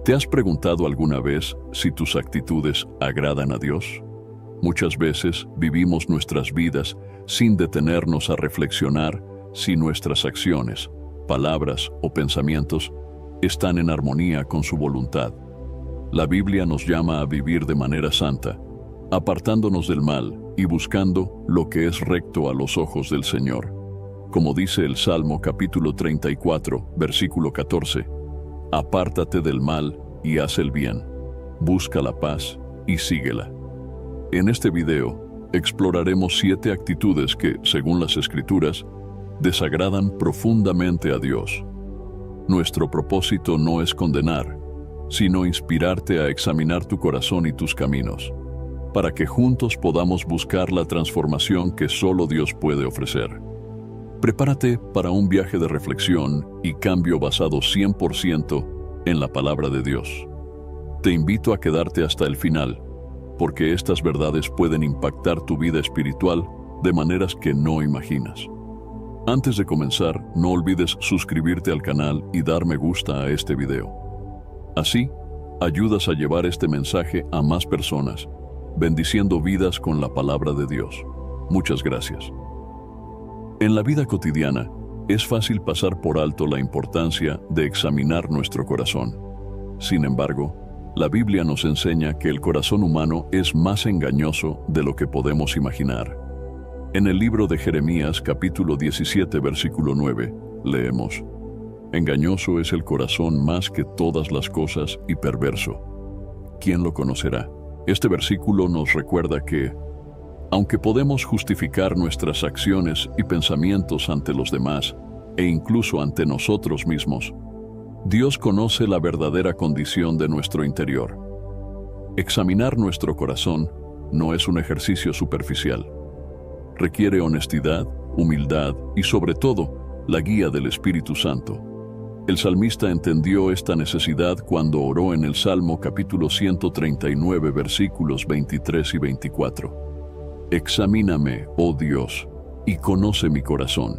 ¿Te has preguntado alguna vez si tus actitudes agradan a Dios? Muchas veces vivimos nuestras vidas sin detenernos a reflexionar si nuestras acciones, palabras o pensamientos están en armonía con su voluntad. La Biblia nos llama a vivir de manera santa, apartándonos del mal y buscando lo que es recto a los ojos del Señor. Como dice el Salmo capítulo 34, versículo 14, apártate del mal y haz el bien, busca la paz y síguela. En este video exploraremos 7 actitudes que, según las Escrituras, desagradan profundamente a Dios. Nuestro propósito no es condenar, sino inspirarte a examinar tu corazón y tus caminos, para que juntos podamos buscar la transformación que solo Dios puede ofrecer. Prepárate para un viaje de reflexión y cambio basado 100% en la palabra de Dios. Te invito a quedarte hasta el final, porque estas verdades pueden impactar tu vida espiritual de maneras que no imaginas. Antes de comenzar, no olvides suscribirte al canal y dar me gusta a este video. Así, ayudas a llevar este mensaje a más personas, bendiciendo vidas con la palabra de Dios. Muchas gracias. En la vida cotidiana, es fácil pasar por alto la importancia de examinar nuestro corazón. Sin embargo, la Biblia nos enseña que el corazón humano es más engañoso de lo que podemos imaginar. En el libro de Jeremías, capítulo 17, versículo 9, leemos: engañoso es el corazón más que todas las cosas y perverso. ¿Quién lo conocerá? Este versículo nos recuerda que, aunque podemos justificar nuestras acciones y pensamientos ante los demás, e incluso ante nosotros mismos, Dios conoce la verdadera condición de nuestro interior. Examinar nuestro corazón no es un ejercicio superficial. Requiere honestidad, humildad y, sobre todo, la guía del Espíritu Santo. El salmista entendió esta necesidad cuando oró en el Salmo capítulo 139, versículos 23 y 24. Examíname, oh Dios, y conoce mi corazón.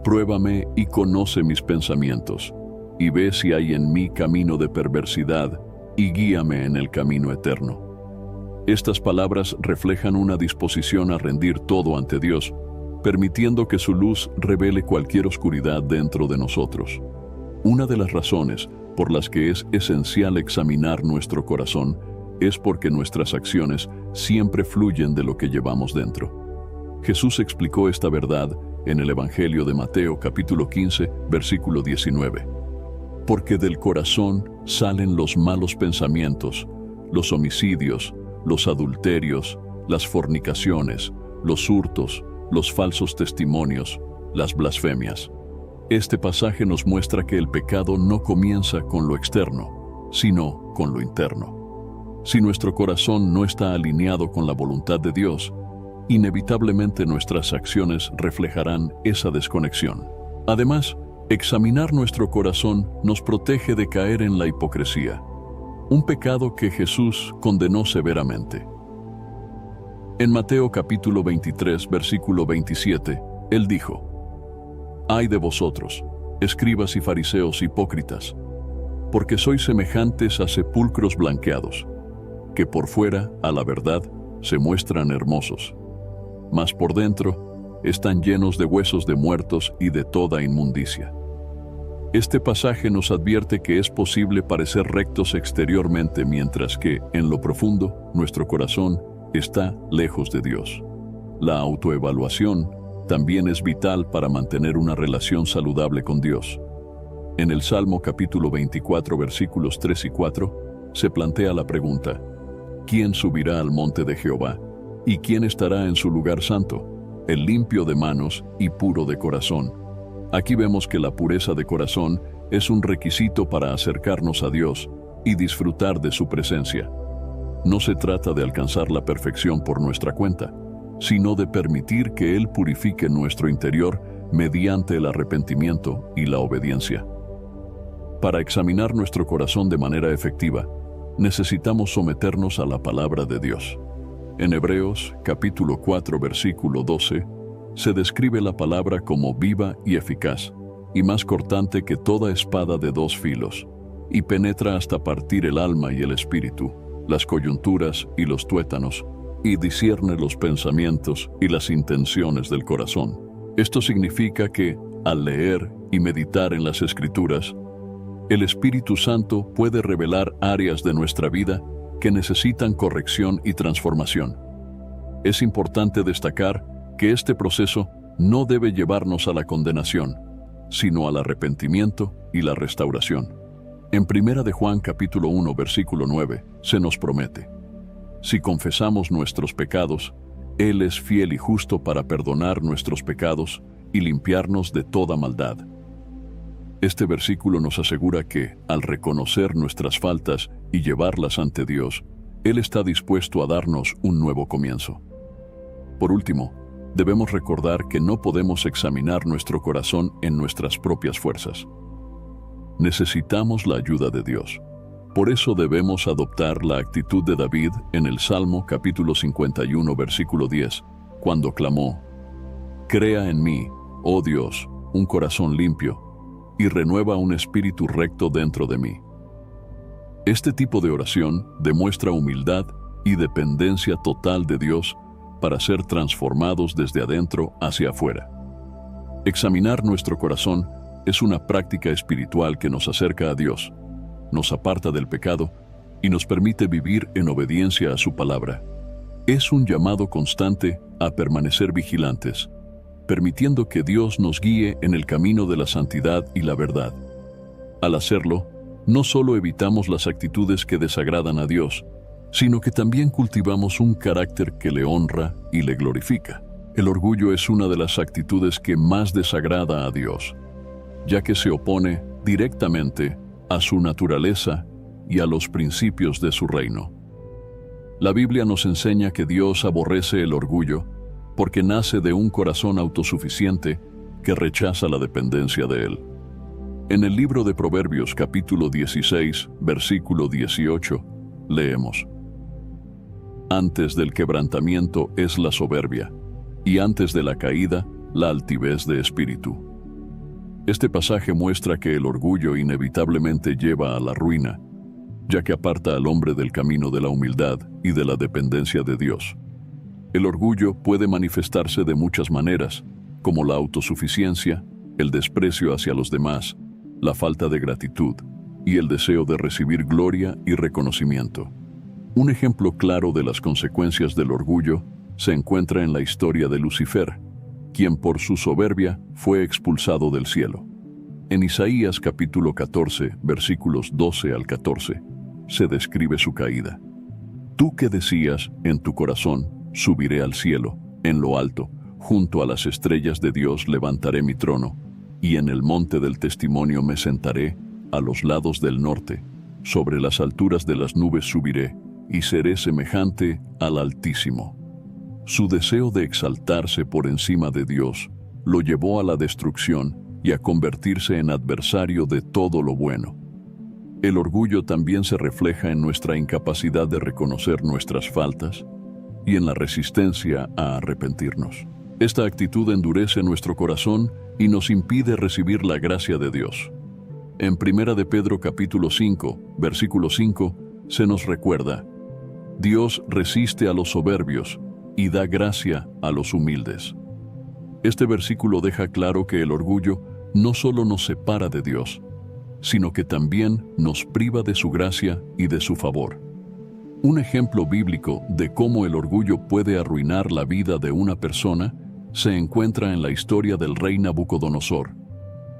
Pruébame y conoce mis pensamientos, y ve si hay en mí camino de perversidad, y guíame en el camino eterno. Estas palabras reflejan una disposición a rendir todo ante Dios, permitiendo que su luz revele cualquier oscuridad dentro de nosotros. Una de las razones por las que es esencial examinar nuestro corazón es porque nuestras acciones siempre fluyen de lo que llevamos dentro. Jesús explicó esta verdad en el Evangelio de Mateo capítulo 15, versículo 19. Porque del corazón salen los malos pensamientos, los homicidios, los adulterios, las fornicaciones, los hurtos, los falsos testimonios, las blasfemias. Este pasaje nos muestra que el pecado no comienza con lo externo, sino con lo interno. Si nuestro corazón no está alineado con la voluntad de Dios, inevitablemente nuestras acciones reflejarán esa desconexión. Además, examinar nuestro corazón nos protege de caer en la hipocresía, un pecado que Jesús condenó severamente. En Mateo capítulo 23, versículo 27, Él dijo: «Ay de vosotros, escribas y fariseos hipócritas, porque sois semejantes a sepulcros blanqueados, que por fuera, a la verdad, se muestran hermosos, mas por dentro están llenos de huesos de muertos y de toda inmundicia». Este pasaje nos advierte que es posible parecer rectos exteriormente, mientras que, en lo profundo, nuestro corazón está lejos de Dios. La autoevaluación también es vital para mantener una relación saludable con Dios. En el Salmo capítulo 24, versículos 3 y 4, se plantea la pregunta: ¿quién subirá al monte de Jehová? ¿Y quién estará en su lugar santo? El limpio de manos y puro de corazón. Aquí vemos que la pureza de corazón es un requisito para acercarnos a Dios y disfrutar de su presencia. No se trata de alcanzar la perfección por nuestra cuenta, sino de permitir que Él purifique nuestro interior mediante el arrepentimiento y la obediencia. Para examinar nuestro corazón de manera efectiva, necesitamos someternos a la palabra de Dios. En Hebreos capítulo 4, versículo 12, se describe la palabra como viva y eficaz, y más cortante que toda espada de 2 filos, y penetra hasta partir el alma y el espíritu, las coyunturas y los tuétanos, y discierne los pensamientos y las intenciones del corazón. Esto significa que, al leer y meditar en las Escrituras, el Espíritu Santo puede revelar áreas de nuestra vida que necesitan corrección y transformación. Es importante destacar que este proceso no debe llevarnos a la condenación, sino al arrepentimiento y la restauración. En 1 de Juan capítulo 1 versículo 9 se nos promete: si confesamos nuestros pecados, Él es fiel y justo para perdonar nuestros pecados y limpiarnos de toda maldad. Este versículo nos asegura que, al reconocer nuestras faltas y llevarlas ante Dios, Él está dispuesto a darnos un nuevo comienzo. Por último, debemos recordar que no podemos examinar nuestro corazón en nuestras propias fuerzas. Necesitamos la ayuda de Dios. Por eso debemos adoptar la actitud de David en el Salmo capítulo 51 versículo 10, cuando clamó: «Crea en mí, oh Dios, un corazón limpio, y renueva un espíritu recto dentro de mí». Este tipo de oración demuestra humildad y dependencia total de Dios para ser transformados desde adentro hacia afuera. Examinar nuestro corazón es una práctica espiritual que nos acerca a Dios, nos aparta del pecado y nos permite vivir en obediencia a su palabra. Es un llamado constante a permanecer vigilantes, permitiendo que Dios nos guíe en el camino de la santidad y la verdad. Al hacerlo, no solo evitamos las actitudes que desagradan a Dios, sino que también cultivamos un carácter que le honra y le glorifica. El orgullo es una de las actitudes que más desagrada a Dios, ya que se opone directamente a su naturaleza y a los principios de su reino. La Biblia nos enseña que Dios aborrece el orgullo porque nace de un corazón autosuficiente que rechaza la dependencia de Él. En el libro de Proverbios capítulo 16, versículo 18, leemos: «Antes del quebrantamiento es la soberbia, y antes de la caída, la altivez de espíritu». Este pasaje muestra que el orgullo inevitablemente lleva a la ruina, ya que aparta al hombre del camino de la humildad y de la dependencia de Dios. El orgullo puede manifestarse de muchas maneras, como la autosuficiencia, el desprecio hacia los demás, la falta de gratitud y el deseo de recibir gloria y reconocimiento. Un ejemplo claro de las consecuencias del orgullo se encuentra en la historia de Lucifer, quien por su soberbia fue expulsado del cielo. En Isaías capítulo 14, versículos 12 al 14, se describe su caída. «Tú que decías en tu corazón, subiré al cielo, en lo alto, junto a las estrellas de Dios levantaré mi trono, y en el monte del testimonio me sentaré, a los lados del norte, sobre las alturas de las nubes subiré, y seré semejante al Altísimo». Su deseo de exaltarse por encima de Dios lo llevó a la destrucción y a convertirse en adversario de todo lo bueno. El orgullo también se refleja en nuestra incapacidad de reconocer nuestras faltas y en la resistencia a arrepentirnos. Esta actitud endurece nuestro corazón y nos impide recibir la gracia de Dios. En 1 de Pedro capítulo 5, versículo 5, se nos recuerda: «Dios resiste a los soberbios y da gracia a los humildes». Este versículo deja claro que el orgullo no solo nos separa de Dios, sino que también nos priva de su gracia y de su favor. Un ejemplo bíblico de cómo el orgullo puede arruinar la vida de una persona se encuentra en la historia del rey Nabucodonosor.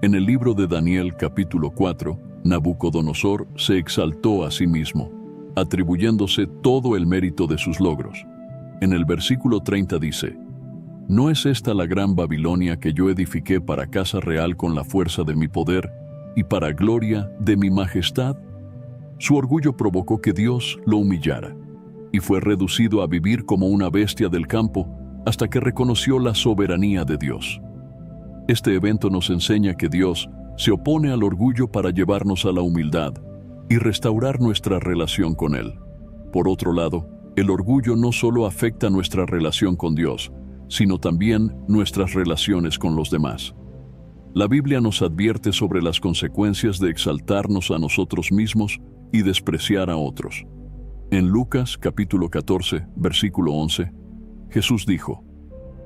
En el libro de Daniel capítulo 4, Nabucodonosor se exaltó a sí mismo, atribuyéndose todo el mérito de sus logros. En el versículo 30 dice: «¿No es esta la gran Babilonia que yo edifiqué para casa real con la fuerza de mi poder y para gloria de mi majestad?» Su orgullo provocó que Dios lo humillara, y fue reducido a vivir como una bestia del campo hasta que reconoció la soberanía de Dios. Este evento nos enseña que Dios se opone al orgullo para llevarnos a la humildad y restaurar nuestra relación con Él. Por otro lado, el orgullo no solo afecta nuestra relación con Dios, sino también nuestras relaciones con los demás. La Biblia nos advierte sobre las consecuencias de exaltarnos a nosotros mismos y despreciar a otros. En Lucas capítulo 14, versículo 11, Jesús dijo: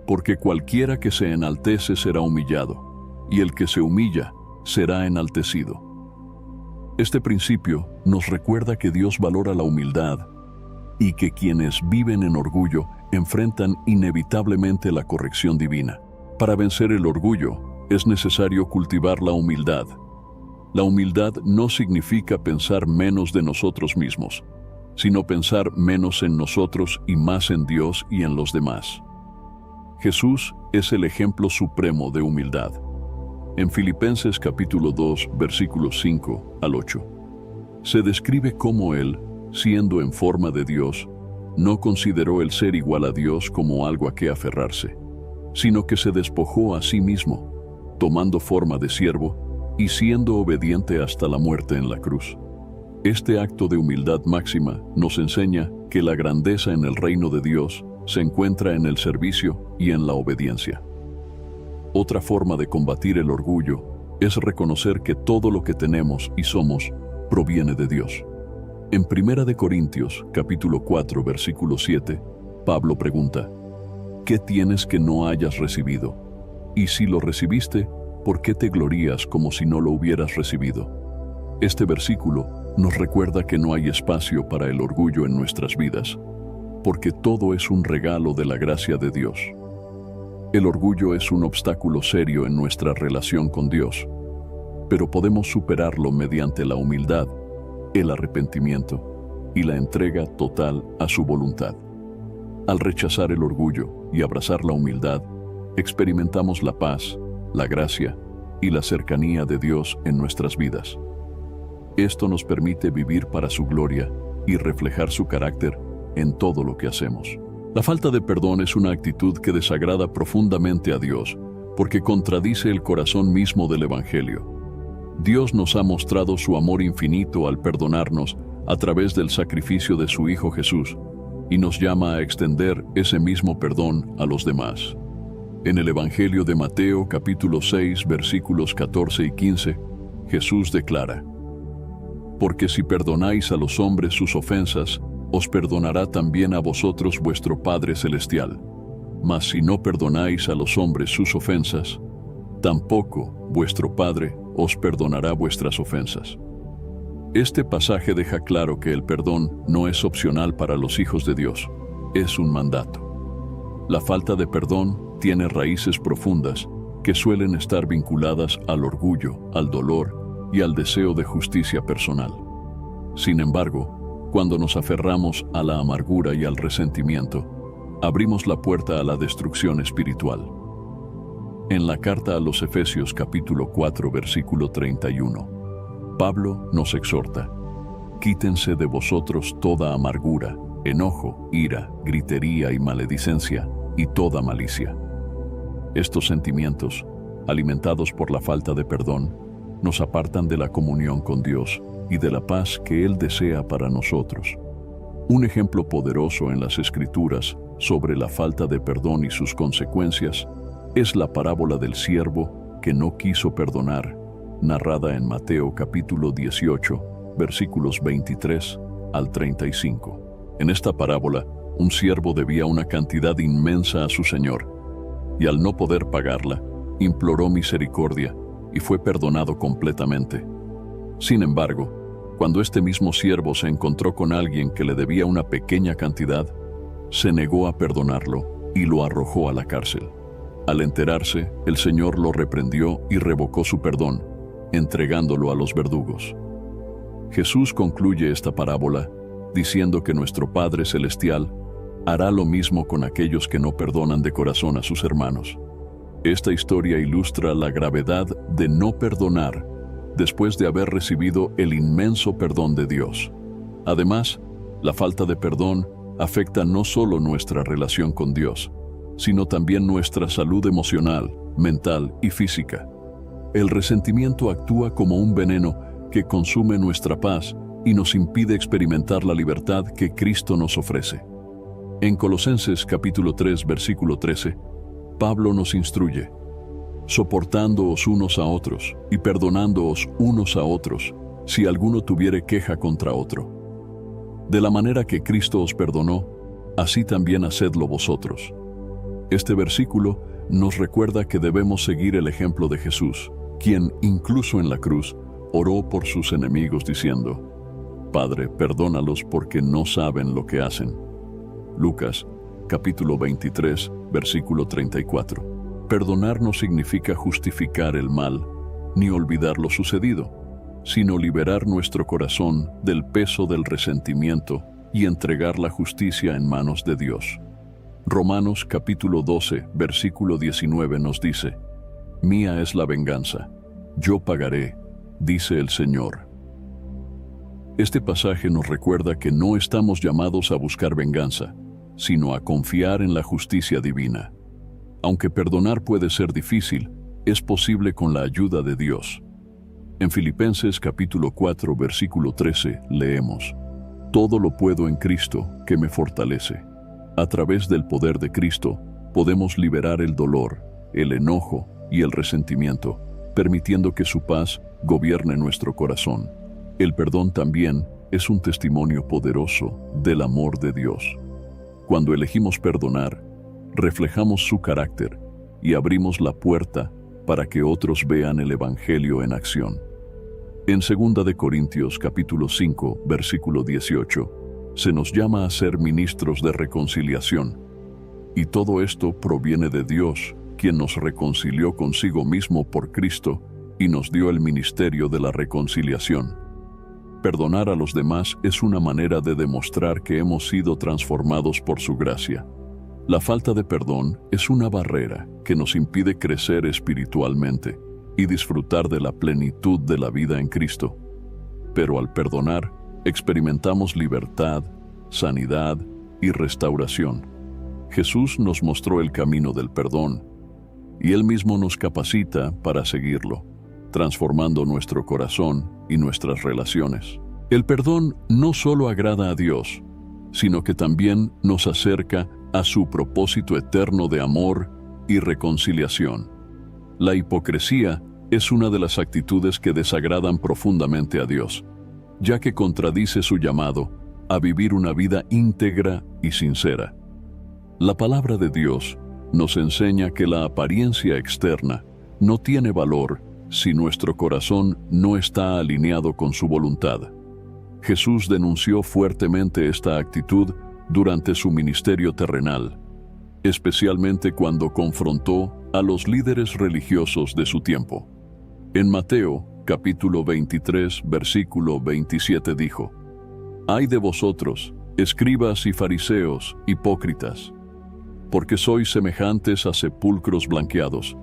«Porque cualquiera que se enaltece será humillado, y el que se humilla será enaltecido». Este principio nos recuerda que Dios valora la humildad y que quienes viven en orgullo enfrentan inevitablemente la corrección divina. Para vencer el orgullo, es necesario cultivar la humildad. La humildad no significa pensar menos de nosotros mismos, sino pensar menos en nosotros y más en Dios y en los demás. Jesús es el ejemplo supremo de humildad. En Filipenses capítulo 2, versículos 5 al 8, se describe cómo Él, siendo en forma de Dios, no consideró el ser igual a Dios como algo a que aferrarse, sino que se despojó a sí mismo, tomando forma de siervo y siendo obediente hasta la muerte en la cruz. Este acto de humildad máxima nos enseña que la grandeza en el reino de Dios se encuentra en el servicio y en la obediencia. Otra forma de combatir el orgullo es reconocer que todo lo que tenemos y somos proviene de Dios. En 1 Corintios, capítulo 4, versículo 7, Pablo pregunta: ¿qué tienes que no hayas recibido? Y si lo recibiste, ¿por qué te glorías como si no lo hubieras recibido? Este versículo nos recuerda que no hay espacio para el orgullo en nuestras vidas, porque todo es un regalo de la gracia de Dios. El orgullo es un obstáculo serio en nuestra relación con Dios, pero podemos superarlo mediante la humildad, el arrepentimiento y la entrega total a su voluntad. Al rechazar el orgullo y abrazar la humildad, experimentamos la paz, la gracia y la cercanía de Dios en nuestras vidas. Esto nos permite vivir para su gloria y reflejar su carácter en todo lo que hacemos. La falta de perdón es una actitud que desagrada profundamente a Dios, porque contradice el corazón mismo del Evangelio. Dios nos ha mostrado su amor infinito al perdonarnos a través del sacrificio de su Hijo Jesús, y nos llama a extender ese mismo perdón a los demás. En el Evangelio de Mateo, capítulo 6, versículos 14 y 15, Jesús declara: «Porque si perdonáis a los hombres sus ofensas, os perdonará también a vosotros vuestro Padre Celestial. Mas si no perdonáis a los hombres sus ofensas, tampoco vuestro Padre os perdonará vuestras ofensas». Este pasaje deja claro que el perdón no es opcional para los hijos de Dios, es un mandato. La falta de perdón tiene raíces profundas que suelen estar vinculadas al orgullo, al dolor y al deseo de justicia personal. Sin embargo, cuando nos aferramos a la amargura y al resentimiento, abrimos la puerta a la destrucción espiritual. En la carta a los Efesios capítulo 4 versículo 31, Pablo nos exhorta: «Quítense de vosotros toda amargura, enojo, ira, gritería y maledicencia, y toda malicia». Estos sentimientos, alimentados por la falta de perdón, nos apartan de la comunión con Dios y de la paz que Él desea para nosotros. Un ejemplo poderoso en las Escrituras sobre la falta de perdón y sus consecuencias es la parábola del siervo que no quiso perdonar, narrada en Mateo capítulo 18, versículos 23 al 35. En esta parábola, un siervo debía una cantidad inmensa a su señor, y al no poder pagarla, imploró misericordia y fue perdonado completamente. Sin embargo, cuando este mismo siervo se encontró con alguien que le debía una pequeña cantidad, se negó a perdonarlo y lo arrojó a la cárcel. Al enterarse, el Señor lo reprendió y revocó su perdón, entregándolo a los verdugos. Jesús concluye esta parábola diciendo que nuestro Padre Celestial hará lo mismo con aquellos que no perdonan de corazón a sus hermanos. Esta historia ilustra la gravedad de no perdonar después de haber recibido el inmenso perdón de Dios. Además, la falta de perdón afecta no solo nuestra relación con Dios, sino también nuestra salud emocional, mental y física. El resentimiento actúa como un veneno que consume nuestra paz y nos impide experimentar la libertad que Cristo nos ofrece. En Colosenses capítulo 3, versículo 13, Pablo nos instruye: soportándoos unos a otros y perdonándoos unos a otros, si alguno tuviere queja contra otro. De la manera que Cristo os perdonó, así también hacedlo vosotros. Este versículo nos recuerda que debemos seguir el ejemplo de Jesús, quien, incluso en la cruz, oró por sus enemigos diciendo: Padre, perdónalos porque no saben lo que hacen. Lucas, capítulo 23, versículo 34. Perdonar no significa justificar el mal, ni olvidar lo sucedido, sino liberar nuestro corazón del peso del resentimiento y entregar la justicia en manos de Dios. Romanos capítulo 12, versículo 19 nos dice: Mía es la venganza, yo pagaré, dice el Señor. Este pasaje nos recuerda que no estamos llamados a buscar venganza, sino a confiar en la justicia divina. Aunque perdonar puede ser difícil, es posible con la ayuda de Dios. En Filipenses capítulo 4, versículo 13, leemos: Todo lo puedo en Cristo, que me fortalece. A través del poder de Cristo, podemos liberar el dolor, el enojo y el resentimiento, permitiendo que su paz gobierne nuestro corazón. El perdón también es un testimonio poderoso del amor de Dios. Cuando elegimos perdonar, reflejamos su carácter y abrimos la puerta para que otros vean el Evangelio en acción. En 2 de Corintios capítulo 5, versículo 18, se nos llama a ser ministros de reconciliación. Y todo esto proviene de Dios, quien nos reconcilió consigo mismo por Cristo y nos dio el ministerio de la reconciliación. Perdonar a los demás es una manera de demostrar que hemos sido transformados por su gracia. La falta de perdón es una barrera que nos impide crecer espiritualmente y disfrutar de la plenitud de la vida en Cristo. Pero al perdonar, experimentamos libertad, sanidad y restauración. Jesús nos mostró el camino del perdón, y Él mismo nos capacita para seguirlo, transformando nuestro corazón y nuestras relaciones. El perdón no solo agrada a Dios, sino que también nos acerca a su propósito eterno de amor y reconciliación. La hipocresía es una de las actitudes que desagradan profundamente a Dios, ya que contradice su llamado a vivir una vida íntegra y sincera. La palabra de Dios nos enseña que la apariencia externa no tiene valor si nuestro corazón no está alineado con su voluntad. Jesús denunció fuertemente esta actitud durante su ministerio terrenal, especialmente cuando confrontó a los líderes religiosos de su tiempo. En Mateo, capítulo 23, versículo 27 dijo: Ay de vosotros, escribas y fariseos, hipócritas, porque sois semejantes a sepulcros blanqueados,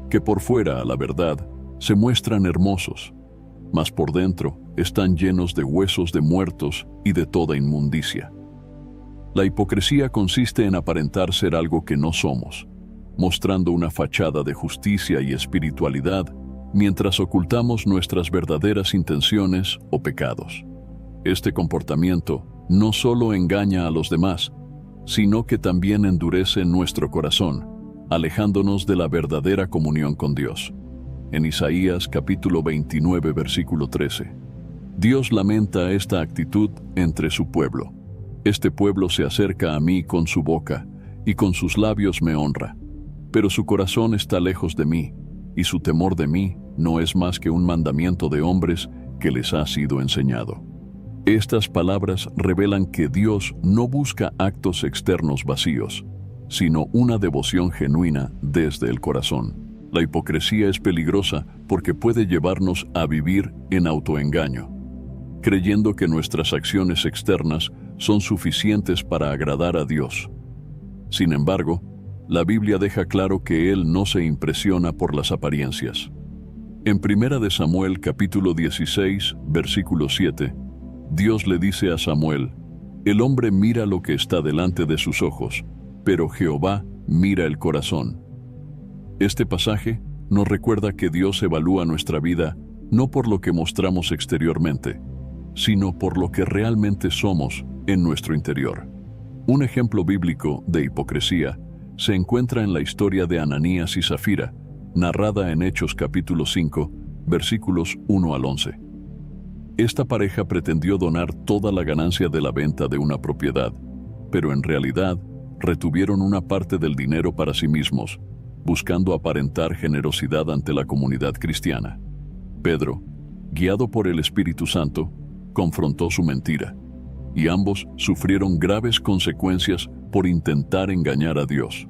que por fuera, a la verdad, se muestran hermosos, mas por dentro están llenos de huesos de muertos y de toda inmundicia. La hipocresía consiste en aparentar ser algo que no somos, mostrando una fachada de justicia y espiritualidad, mientras ocultamos nuestras verdaderas intenciones o pecados. Este comportamiento no solo engaña a los demás, sino que también endurece nuestro corazón, alejándonos de la verdadera comunión con Dios. En Isaías capítulo 29, versículo 13, Dios lamenta esta actitud entre su pueblo. Este pueblo se acerca a mí con su boca, y con sus labios me honra, pero su corazón está lejos de mí, y su temor de mí no es más que un mandamiento de hombres que les ha sido enseñado. Estas palabras revelan que Dios no busca actos externos vacíos, sino una devoción genuina desde el corazón. La hipocresía es peligrosa porque puede llevarnos a vivir en autoengaño, creyendo que nuestras acciones externas son suficientes para agradar a Dios. Sin embargo, la Biblia deja claro que Él no se impresiona por las apariencias. En 1 de Samuel capítulo 16, versículo 7, Dios le dice a Samuel: El hombre mira lo que está delante de sus ojos, pero Jehová mira el corazón. Este pasaje nos recuerda que Dios evalúa nuestra vida no por lo que mostramos exteriormente, sino por lo que realmente somos en nuestro interior. Un ejemplo bíblico de hipocresía se encuentra en la historia de Ananías y Zafira, narrada en Hechos capítulo 5, versículos 1 al 11. Esta pareja pretendió donar toda la ganancia de la venta de una propiedad, pero en realidad retuvieron una parte del dinero para sí mismos, buscando aparentar generosidad ante la comunidad cristiana. Pedro, guiado por el Espíritu Santo, confrontó su mentira, y ambos sufrieron graves consecuencias por intentar engañar a Dios.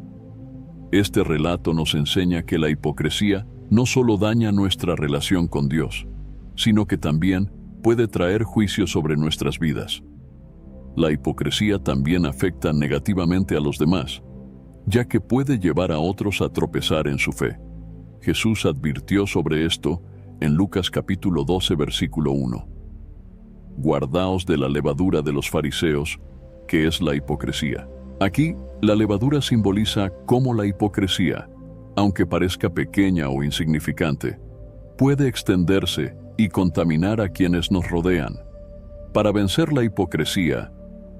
Este relato nos enseña que la hipocresía no solo daña nuestra relación con Dios, sino que también puede traer juicio sobre nuestras vidas. La hipocresía también afecta negativamente a los demás, ya que puede llevar a otros a tropezar en su fe. Jesús advirtió sobre esto en Lucas capítulo 12, versículo 1. Guardaos de la levadura de los fariseos, que es la hipocresía. Aquí, la levadura simboliza cómo la hipocresía, aunque parezca pequeña o insignificante, puede extenderse y contaminar a quienes nos rodean. Para vencer la hipocresía,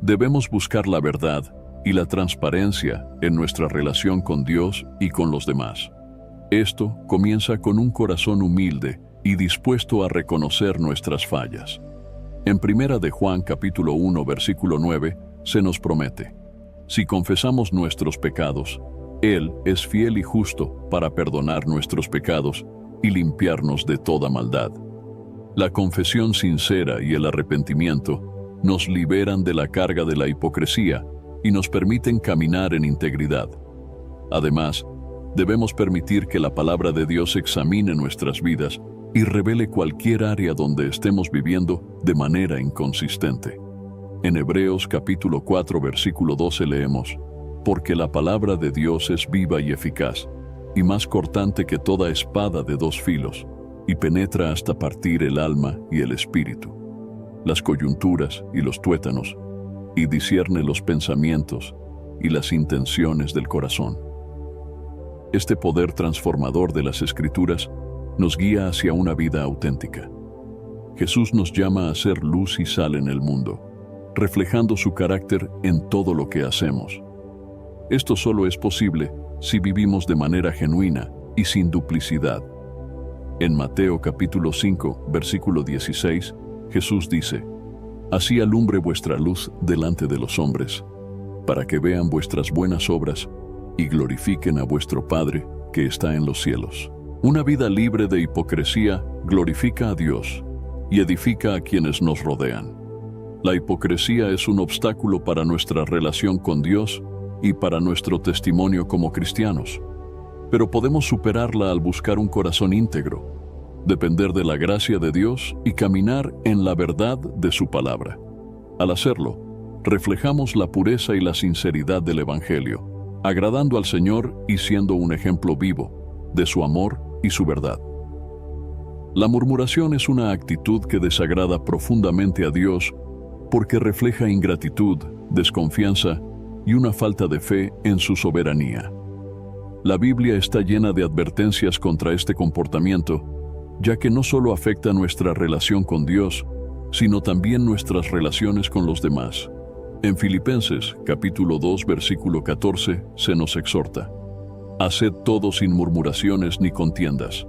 debemos buscar la verdad y la transparencia en nuestra relación con Dios y con los demás. Esto comienza con un corazón humilde y dispuesto a reconocer nuestras fallas. En 1 de Juan capítulo 1, versículo 9, se nos promete: si confesamos nuestros pecados, Él es fiel y justo para perdonar nuestros pecados y limpiarnos de toda maldad. La confesión sincera y el arrepentimiento nos liberan de la carga de la hipocresía y nos permiten caminar en integridad. Además, debemos permitir que la palabra de Dios examine nuestras vidas y revele cualquier área donde estemos viviendo de manera inconsistente. En Hebreos capítulo 4, versículo 12 leemos: porque la palabra de Dios es viva y eficaz, y más cortante que toda espada de dos filos, y penetra hasta partir el alma y el espíritu, las coyunturas y los tuétanos, y discierne los pensamientos y las intenciones del corazón. Este poder transformador de las Escrituras nos guía hacia una vida auténtica. Jesús nos llama a ser luz y sal en el mundo, reflejando su carácter en todo lo que hacemos. Esto solo es posible si vivimos de manera genuina y sin duplicidad. En Mateo capítulo 5, versículo 16, Jesús dice: así alumbre vuestra luz delante de los hombres, para que vean vuestras buenas obras y glorifiquen a vuestro Padre que está en los cielos. Una vida libre de hipocresía glorifica a Dios y edifica a quienes nos rodean. La hipocresía es un obstáculo para nuestra relación con Dios y para nuestro testimonio como cristianos. Pero podemos superarla al buscar un corazón íntegro, depender de la gracia de Dios y caminar en la verdad de su palabra. Al hacerlo, reflejamos la pureza y la sinceridad del Evangelio, agradando al Señor y siendo un ejemplo vivo de su amor y su verdad. La murmuración es una actitud que desagrada profundamente a Dios porque refleja ingratitud, desconfianza y una falta de fe en su soberanía. La Biblia está llena de advertencias contra este comportamiento, ya que no solo afecta nuestra relación con Dios, sino también nuestras relaciones con los demás. En Filipenses, capítulo 2, versículo 14, se nos exhorta: haced todo sin murmuraciones ni contiendas.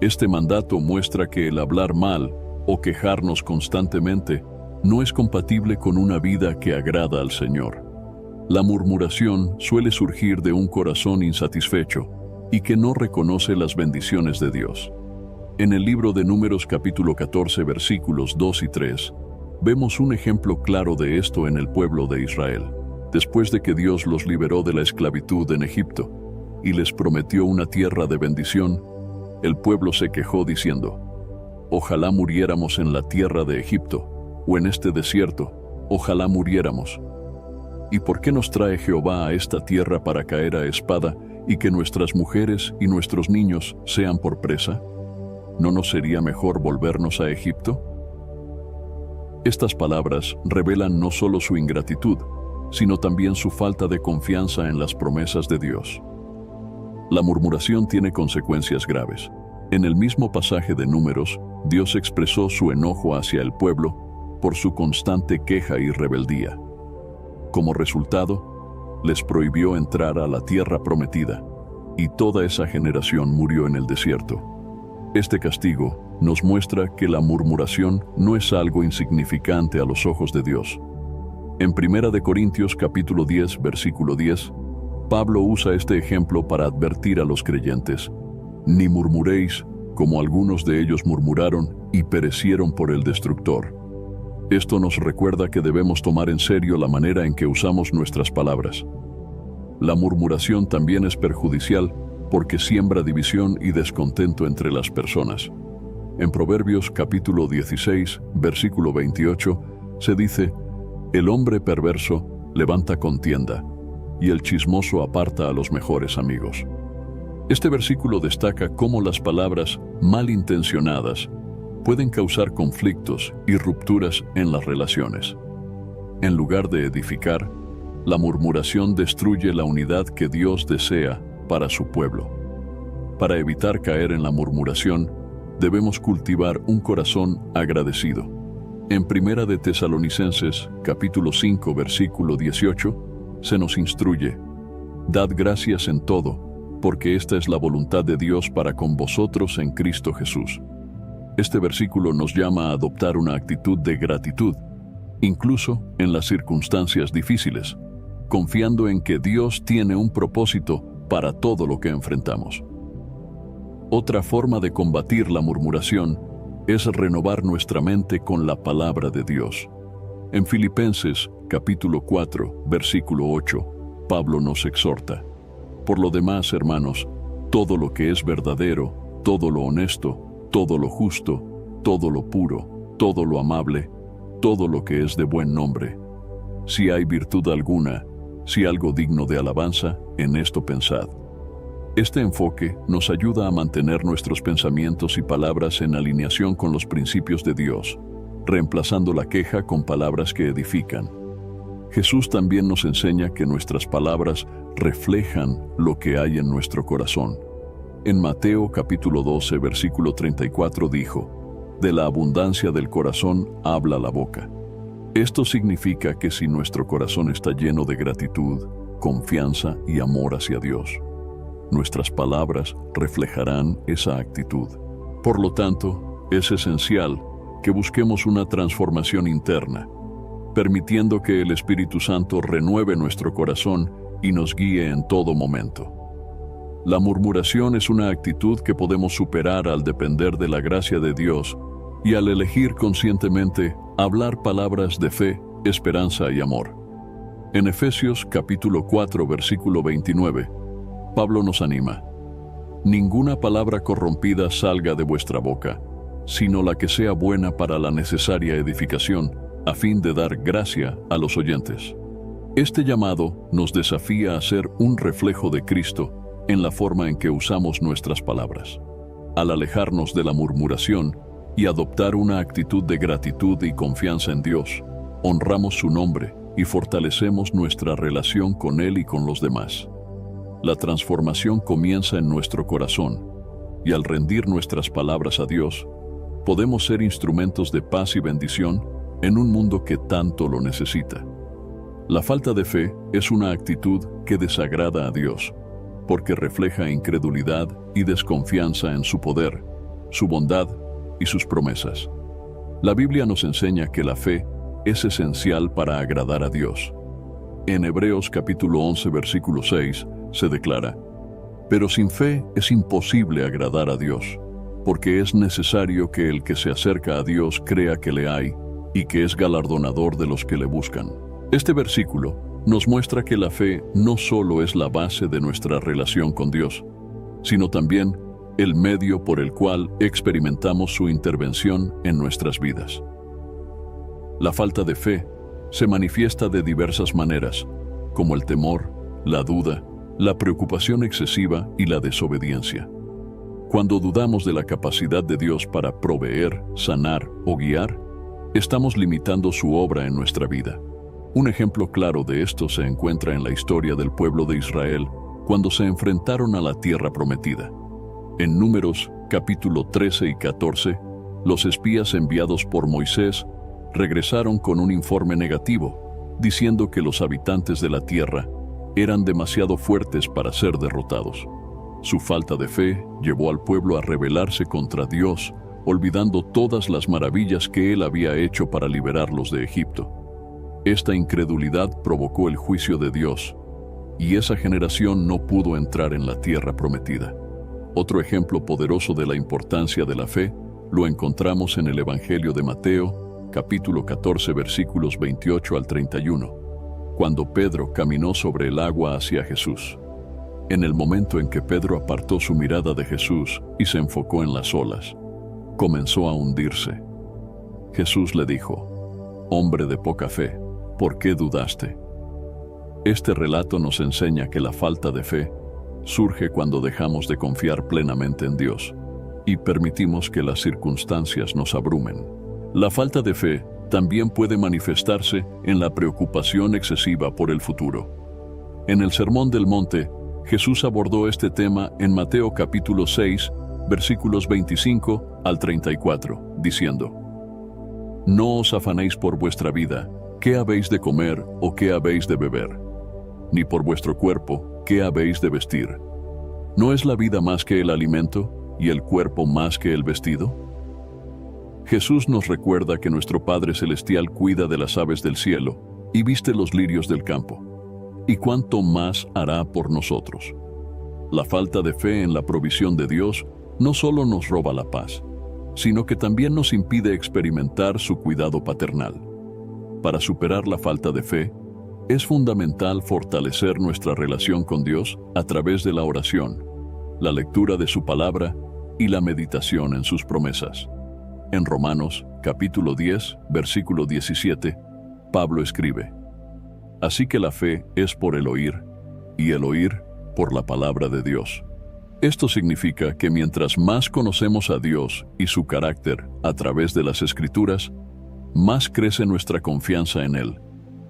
Este mandato muestra que el hablar mal o quejarnos constantemente no es compatible con una vida que agrada al Señor. La murmuración suele surgir de un corazón insatisfecho y que no reconoce las bendiciones de Dios. En el libro de Números capítulo 14, versículos 2 y 3, vemos un ejemplo claro de esto en el pueblo de Israel. Después de que Dios los liberó de la esclavitud en Egipto y les prometió una tierra de bendición, el pueblo se quejó diciendo: ojalá muriéramos en la tierra de Egipto, o en este desierto, ojalá muriéramos. ¿Y por qué nos trae Jehová a esta tierra para caer a espada y que nuestras mujeres y nuestros niños sean por presa? ¿No nos sería mejor volvernos a Egipto? Estas palabras revelan no solo su ingratitud, sino también su falta de confianza en las promesas de Dios. La murmuración tiene consecuencias graves. En el mismo pasaje de Números, Dios expresó su enojo hacia el pueblo por su constante queja y rebeldía. Como resultado, les prohibió entrar a la tierra prometida, y toda esa generación murió en el desierto. Este castigo nos muestra que la murmuración no es algo insignificante a los ojos de Dios. En 1 Corintios capítulo 10, versículo 10, Pablo usa este ejemplo para advertir a los creyentes: ni murmuréis, como algunos de ellos murmuraron y perecieron por el destructor. Esto nos recuerda que debemos tomar en serio la manera en que usamos nuestras palabras. La murmuración también es perjudicial porque siembra división y descontento entre las personas. En Proverbios capítulo 16, versículo 28, se dice: el hombre perverso levanta contienda, y el chismoso aparta a los mejores amigos. Este versículo destaca cómo las palabras malintencionadas pueden causar conflictos y rupturas en las relaciones. En lugar de edificar, la murmuración destruye la unidad que Dios desea para su pueblo. Para evitar caer en la murmuración, debemos cultivar un corazón agradecido. En 1 de Tesalonicenses, capítulo 5, versículo 18, se nos instruye: dad gracias en todo, porque esta es la voluntad de Dios para con vosotros en Cristo Jesús. Este versículo nos llama a adoptar una actitud de gratitud, incluso en las circunstancias difíciles, confiando en que Dios tiene un propósito para todo lo que enfrentamos. Otra forma de combatir la murmuración es renovar nuestra mente con la palabra de Dios. En Filipenses, capítulo 4, versículo 8, Pablo nos exhorta: por lo demás, hermanos, todo lo que es verdadero, todo lo honesto, todo lo justo, todo lo puro, todo lo amable, todo lo que es de buen nombre. Si hay virtud alguna, si algo digno de alabanza, en esto pensad. Este enfoque nos ayuda a mantener nuestros pensamientos y palabras en alineación con los principios de Dios, reemplazando la queja con palabras que edifican. Jesús también nos enseña que nuestras palabras reflejan lo que hay en nuestro corazón. En Mateo capítulo 12, versículo 34 dijo: de la abundancia del corazón habla la boca. Esto significa que si nuestro corazón está lleno de gratitud, confianza y amor hacia Dios, nuestras palabras reflejarán esa actitud. Por lo tanto, es esencial que busquemos una transformación interna, permitiendo que el Espíritu Santo renueve nuestro corazón y nos guíe en todo momento. La murmuración es una actitud que podemos superar al depender de la gracia de Dios y al elegir conscientemente hablar palabras de fe, esperanza y amor. En Efesios capítulo 4, versículo 29, Pablo nos anima: ninguna palabra corrompida salga de vuestra boca, sino la que sea buena para la necesaria edificación, a fin de dar gracia a los oyentes. Este llamado nos desafía a ser un reflejo de Cristo en la forma en que usamos nuestras palabras. Al alejarnos de la murmuración y adoptar una actitud de gratitud y confianza en Dios, honramos su nombre y fortalecemos nuestra relación con Él y con los demás. La transformación comienza en nuestro corazón, y al rendir nuestras palabras a Dios, podemos ser instrumentos de paz y bendición en un mundo que tanto lo necesita. La falta de fe es una actitud que desagrada a Dios, porque refleja incredulidad y desconfianza en su poder, su bondad y sus promesas. La Biblia nos enseña que la fe es esencial para agradar a Dios. En Hebreos capítulo 11, versículo 6, se declara: pero sin fe es imposible agradar a Dios, porque es necesario que el que se acerca a Dios crea que le hay y que es galardonador de los que le buscan. Este versículo nos muestra que la fe no solo es la base de nuestra relación con Dios, sino también el medio por el cual experimentamos su intervención en nuestras vidas. La falta de fe se manifiesta de diversas maneras, como el temor, la duda, la preocupación excesiva y la desobediencia. Cuando dudamos de la capacidad de Dios para proveer, sanar o guiar, estamos limitando su obra en nuestra vida. Un ejemplo claro de esto se encuentra en la historia del pueblo de Israel cuando se enfrentaron a la tierra prometida. En Números capítulo 13 y 14, los espías enviados por Moisés regresaron con un informe negativo, diciendo que los habitantes de la tierra eran demasiado fuertes para ser derrotados. Su falta de fe llevó al pueblo a rebelarse contra Dios, olvidando todas las maravillas que Él había hecho para liberarlos de Egipto. Esta incredulidad provocó el juicio de Dios, y esa generación no pudo entrar en la tierra prometida. Otro ejemplo poderoso de la importancia de la fe lo encontramos en el Evangelio de Mateo, capítulo 14, versículos 28 al 31, cuando Pedro caminó sobre el agua hacia Jesús. En el momento en que Pedro apartó su mirada de Jesús y se enfocó en las olas, comenzó a hundirse. Jesús le dijo: «Hombre de poca fe, ¿por qué dudaste?». Este relato nos enseña que la falta de fe surge cuando dejamos de confiar plenamente en Dios y permitimos que las circunstancias nos abrumen. La falta de fe también puede manifestarse en la preocupación excesiva por el futuro. En el Sermón del Monte, Jesús abordó este tema en Mateo capítulo 6, versículos 25 al 34, diciendo: «No os afanéis por vuestra vida, qué habéis de comer o qué habéis de beber, ni por vuestro cuerpo, qué habéis de vestir. ¿No es la vida más que el alimento y el cuerpo más que el vestido?». Jesús nos recuerda que nuestro Padre Celestial cuida de las aves del cielo y viste los lirios del campo. ¿Y cuánto más hará por nosotros? La falta de fe en la provisión de Dios no solo nos roba la paz, sino que también nos impide experimentar su cuidado paternal. Para superar la falta de fe, es fundamental fortalecer nuestra relación con Dios a través de la oración, la lectura de su palabra y la meditación en sus promesas. En Romanos, capítulo 10, versículo 17, Pablo escribe: «Así que la fe es por el oír, y el oír por la palabra de Dios». Esto significa que mientras más conocemos a Dios y su carácter a través de las Escrituras, más crece nuestra confianza en Él.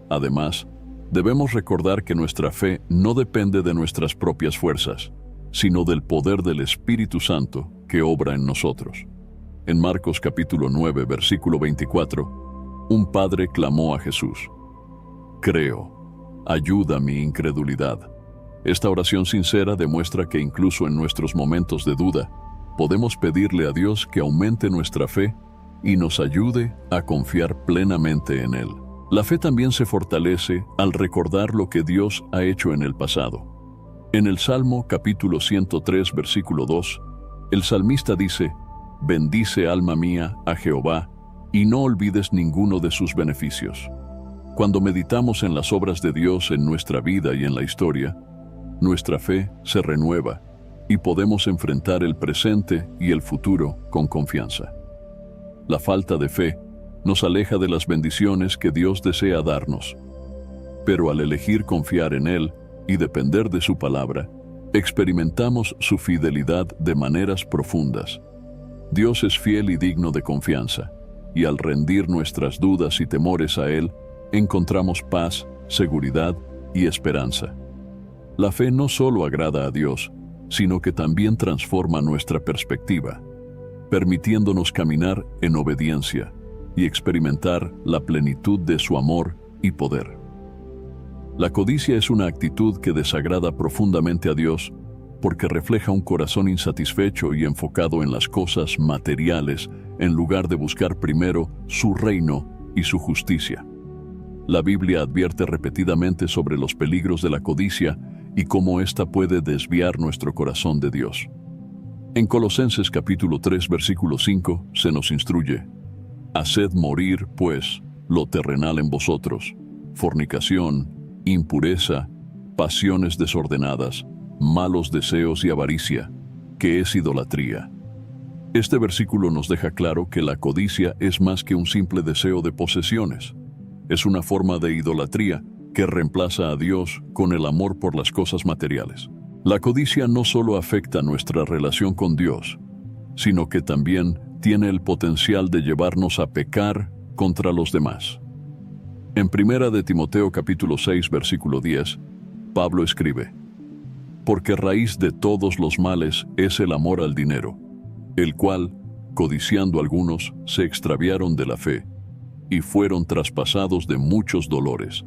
Además, debemos recordar que nuestra fe no depende de nuestras propias fuerzas, sino del poder del Espíritu Santo que obra en nosotros. En Marcos capítulo 9, versículo 24, un padre clamó a Jesús: «Creo, ayuda mi incredulidad». Esta oración sincera demuestra que incluso en nuestros momentos de duda, podemos pedirle a Dios que aumente nuestra fe y nos ayude a confiar plenamente en Él. La fe también se fortalece al recordar lo que Dios ha hecho en el pasado. En el Salmo capítulo 103, versículo 2, el salmista dice: «Bendice, alma mía, a Jehová, y no olvides ninguno de sus beneficios». Cuando meditamos en las obras de Dios en nuestra vida y en la historia, nuestra fe se renueva y podemos enfrentar el presente y el futuro con confianza. La falta de fe nos aleja de las bendiciones que Dios desea darnos, pero al elegir confiar en Él y depender de su palabra, experimentamos su fidelidad de maneras profundas. Dios es fiel y digno de confianza, y al rendir nuestras dudas y temores a Él, encontramos paz, seguridad y esperanza. La fe no solo agrada a Dios, sino que también transforma nuestra perspectiva, permitiéndonos caminar en obediencia y experimentar la plenitud de su amor y poder. La codicia es una actitud que desagrada profundamente a Dios porque refleja un corazón insatisfecho y enfocado en las cosas materiales en lugar de buscar primero su reino y su justicia. La Biblia advierte repetidamente sobre los peligros de la codicia y cómo ésta puede desviar nuestro corazón de Dios. En Colosenses capítulo 3, versículo 5 se nos instruye: «Haced morir, pues, lo terrenal en vosotros, fornicación, impureza, pasiones desordenadas, malos deseos y avaricia, que es idolatría». Este versículo nos deja claro que la codicia es más que un simple deseo de posesiones. Es una forma de idolatría que reemplaza a Dios con el amor por las cosas materiales. La codicia no solo afecta nuestra relación con Dios, sino que también tiene el potencial de llevarnos a pecar contra los demás. En 1 de Timoteo capítulo 6, versículo 10, Pablo escribe: «Porque raíz de todos los males es el amor al dinero, el cual, codiciando algunos, se extraviaron de la fe, y fueron traspasados de muchos dolores».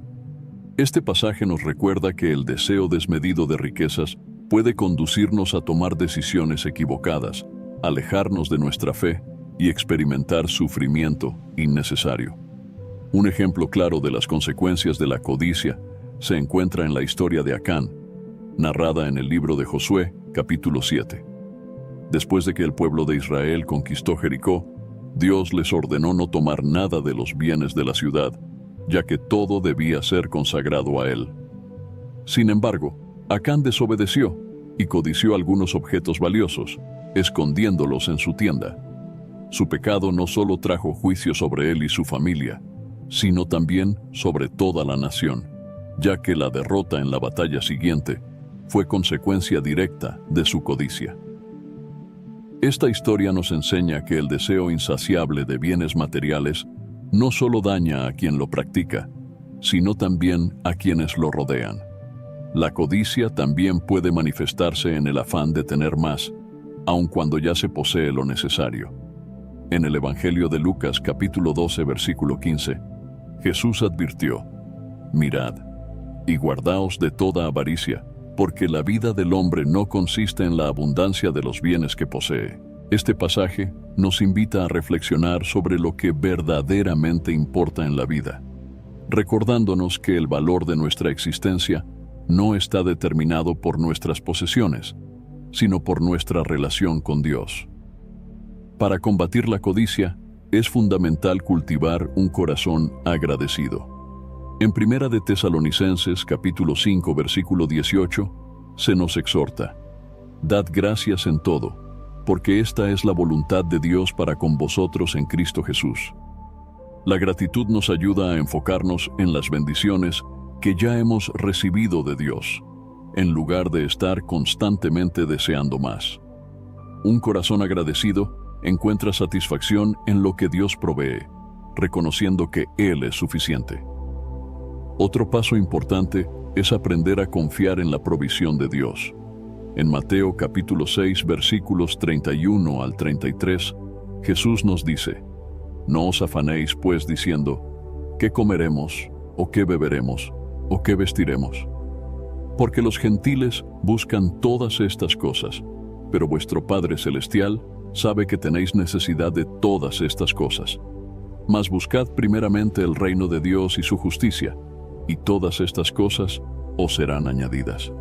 Este pasaje nos recuerda que el deseo desmedido de riquezas puede conducirnos a tomar decisiones equivocadas, alejarnos de nuestra fe y experimentar sufrimiento innecesario. Un ejemplo claro de las consecuencias de la codicia se encuentra en la historia de Acán, narrada en el libro de Josué, capítulo 7. Después de que el pueblo de Israel conquistó Jericó, Dios les ordenó no tomar nada de los bienes de la ciudad, ya que todo debía ser consagrado a él. Sin embargo, Acán desobedeció y codició algunos objetos valiosos, escondiéndolos en su tienda. Su pecado no solo trajo juicio sobre él y su familia, sino también sobre toda la nación, ya que la derrota en la batalla siguiente fue consecuencia directa de su codicia. Esta historia nos enseña que el deseo insaciable de bienes materiales no solo daña a quien lo practica, sino también a quienes lo rodean. La codicia también puede manifestarse en el afán de tener más, aun cuando ya se posee lo necesario. En el Evangelio de Lucas, capítulo 12, versículo 15, Jesús advirtió: «Mirad, y guardaos de toda avaricia, porque la vida del hombre no consiste en la abundancia de los bienes que posee». Este pasaje nos invita a reflexionar sobre lo que verdaderamente importa en la vida, recordándonos que el valor de nuestra existencia no está determinado por nuestras posesiones, sino por nuestra relación con Dios. Para combatir la codicia, es fundamental cultivar un corazón agradecido. En Primera de Tesalonicenses, capítulo 5, versículo 18, se nos exhorta: «Dad gracias en todo, porque esta es la voluntad de Dios para con vosotros en Cristo Jesús». La gratitud nos ayuda a enfocarnos en las bendiciones que ya hemos recibido de Dios, en lugar de estar constantemente deseando más. Un corazón agradecido encuentra satisfacción en lo que Dios provee, reconociendo que Él es suficiente. Otro paso importante es aprender a confiar en la provisión de Dios. En Mateo capítulo 6, versículos 31 al 33, Jesús nos dice: «No os afanéis pues diciendo, ¿qué comeremos, o qué beberemos, o qué vestiremos? Porque los gentiles buscan todas estas cosas, pero vuestro Padre Celestial sabe que tenéis necesidad de todas estas cosas. Mas buscad primeramente el reino de Dios y su justicia, y todas estas cosas os serán añadidas».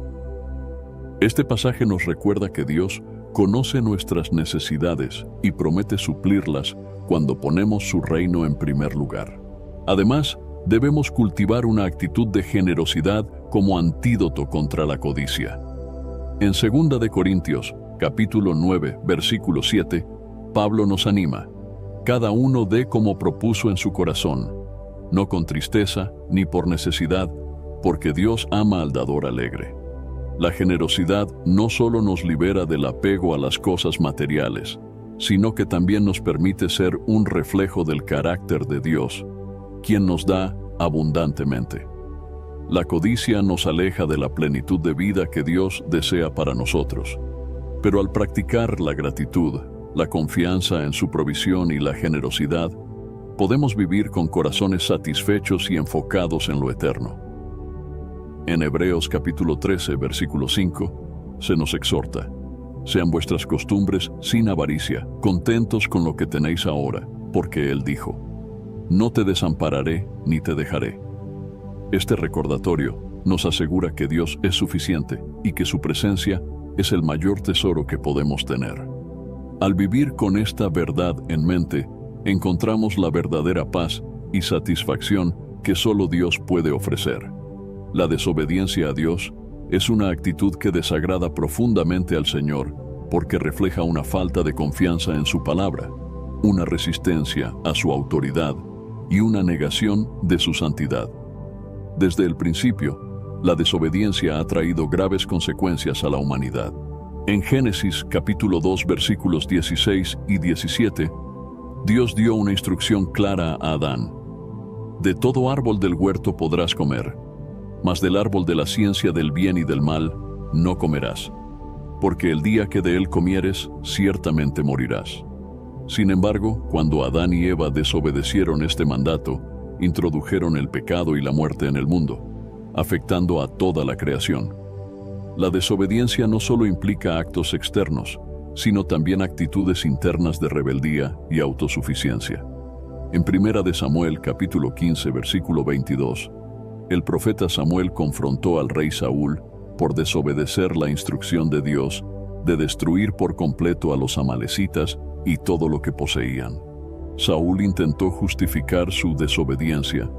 Este pasaje nos recuerda que Dios conoce nuestras necesidades y promete suplirlas cuando ponemos su reino en primer lugar. Además, debemos cultivar una actitud de generosidad como antídoto contra la codicia. En 2 de Corintios, capítulo 9, versículo 7, Pablo nos anima: «Cada uno dé como propuso en su corazón, no con tristeza ni por necesidad, porque Dios ama al dador alegre». La generosidad no solo nos libera del apego a las cosas materiales, sino que también nos permite ser un reflejo del carácter de Dios, quien nos da abundantemente. La codicia nos aleja de la plenitud de vida que Dios desea para nosotros. Pero al practicar la gratitud, la confianza en su provisión y la generosidad, podemos vivir con corazones satisfechos y enfocados en lo eterno. En Hebreos capítulo 13, versículo 5, se nos exhorta: «Sean vuestras costumbres sin avaricia, contentos con lo que tenéis ahora, porque Él dijo: no te desampararé ni te dejaré». Este recordatorio nos asegura que Dios es suficiente y que su presencia es el mayor tesoro que podemos tener. Al vivir con esta verdad en mente, encontramos la verdadera paz y satisfacción que solo Dios puede ofrecer. La desobediencia a Dios es una actitud que desagrada profundamente al Señor porque refleja una falta de confianza en su palabra, una resistencia a su autoridad y una negación de su santidad. Desde el principio, la desobediencia ha traído graves consecuencias a la humanidad. En Génesis capítulo 2 versículos 16 y 17, Dios dio una instrucción clara a Adán: «De todo árbol del huerto podrás comer, mas del árbol de la ciencia del bien y del mal no comerás, porque el día que de él comieres, ciertamente morirás». Sin embargo, cuando Adán y Eva desobedecieron este mandato, introdujeron el pecado y la muerte en el mundo, afectando a toda la creación. La desobediencia no solo implica actos externos, sino también actitudes internas de rebeldía y autosuficiencia. En 1 de Samuel, capítulo 15, versículo 22, el profeta Samuel confrontó al rey Saúl por desobedecer la instrucción de Dios de destruir por completo a los amalecitas y todo lo que poseían. Saúl intentó justificar su desobediencia,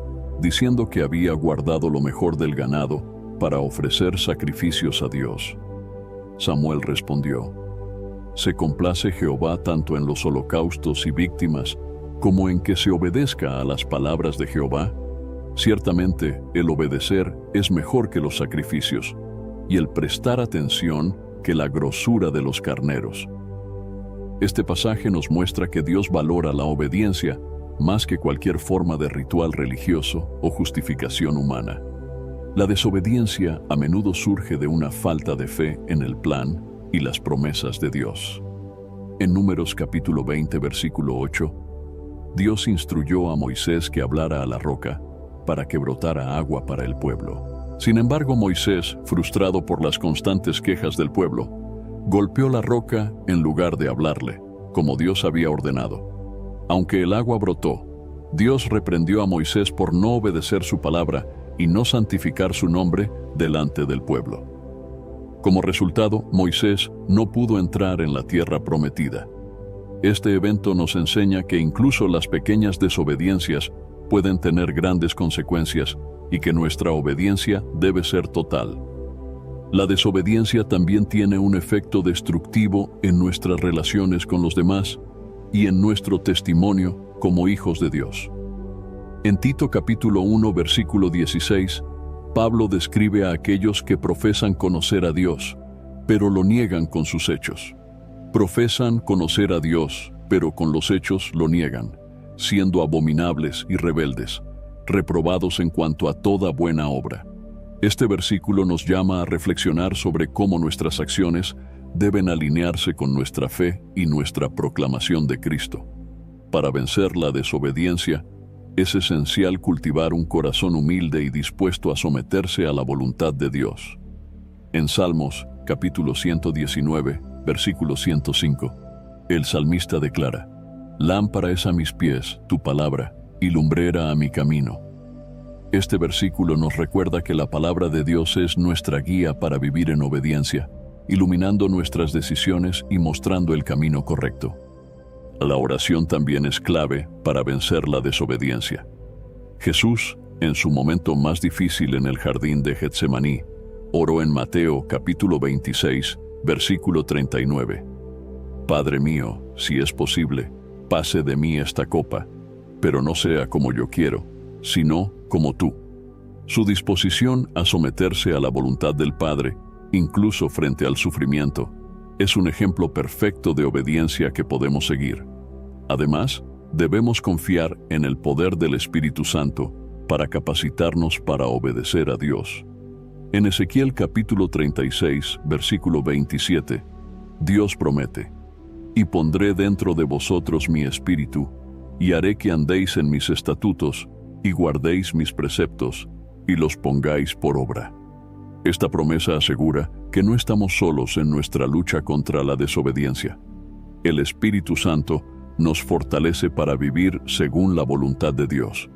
diciendo que había guardado lo mejor del ganado para ofrecer sacrificios a Dios. Samuel respondió: «¿Se complace Jehová tanto en los holocaustos y víctimas como en que se obedezca a las palabras de Jehová? Ciertamente, el obedecer es mejor que los sacrificios, y el prestar atención que la grosura de los carneros». Este pasaje nos muestra que Dios valora la obediencia más que cualquier forma de ritual religioso o justificación humana. La desobediencia a menudo surge de una falta de fe en el plan y las promesas de Dios. En Números capítulo 20, versículo 8, Dios instruyó a Moisés que hablara a la roca para que brotara agua para el pueblo. Sin embargo, Moisés, frustrado por las constantes quejas del pueblo, golpeó la roca en lugar de hablarle, como Dios había ordenado. Aunque el agua brotó, Dios reprendió a Moisés por no obedecer su palabra y no santificar su nombre delante del pueblo. Como resultado, Moisés no pudo entrar en la tierra prometida. Este evento nos enseña que incluso las pequeñas desobediencias pueden tener grandes consecuencias y que nuestra obediencia debe ser total. La desobediencia también tiene un efecto destructivo en nuestras relaciones con los demás y en nuestro testimonio como hijos de Dios. En Tito capítulo 1, versículo 16, Pablo describe a aquellos que profesan conocer a Dios, pero lo niegan con sus hechos. Profesan conocer a Dios, pero con los hechos lo niegan, siendo abominables y rebeldes, reprobados en cuanto a toda buena obra. Este versículo nos llama a reflexionar sobre cómo nuestras acciones deben alinearse con nuestra fe y nuestra proclamación de Cristo. Para vencer la desobediencia, es esencial cultivar un corazón humilde y dispuesto a someterse a la voluntad de Dios. En Salmos, capítulo 119, versículo 105, el salmista declara: «Lámpara es a mis pies tu palabra y lumbrera a mi camino». Este versículo nos recuerda que la palabra de Dios es nuestra guía para vivir en obediencia, iluminando nuestras decisiones y mostrando el camino correcto. La oración también es clave para vencer la desobediencia. Jesús, en su momento más difícil en el jardín de Getsemaní, oró en Mateo capítulo 26, versículo 39. «Padre mío, si es posible, pase de mí esta copa, pero no sea como yo quiero, sino como tú». Su disposición a someterse a la voluntad del Padre, incluso frente al sufrimiento, es un ejemplo perfecto de obediencia que podemos seguir. Además, debemos confiar en el poder del Espíritu Santo para capacitarnos para obedecer a Dios. En Ezequiel capítulo 36, versículo 27, Dios promete: «Y pondré dentro de vosotros mi espíritu, y haré que andéis en mis estatutos, y guardéis mis preceptos, y los pongáis por obra». Esta promesa asegura que no estamos solos en nuestra lucha contra la desobediencia. El Espíritu Santo nos fortalece para vivir según la voluntad de Dios.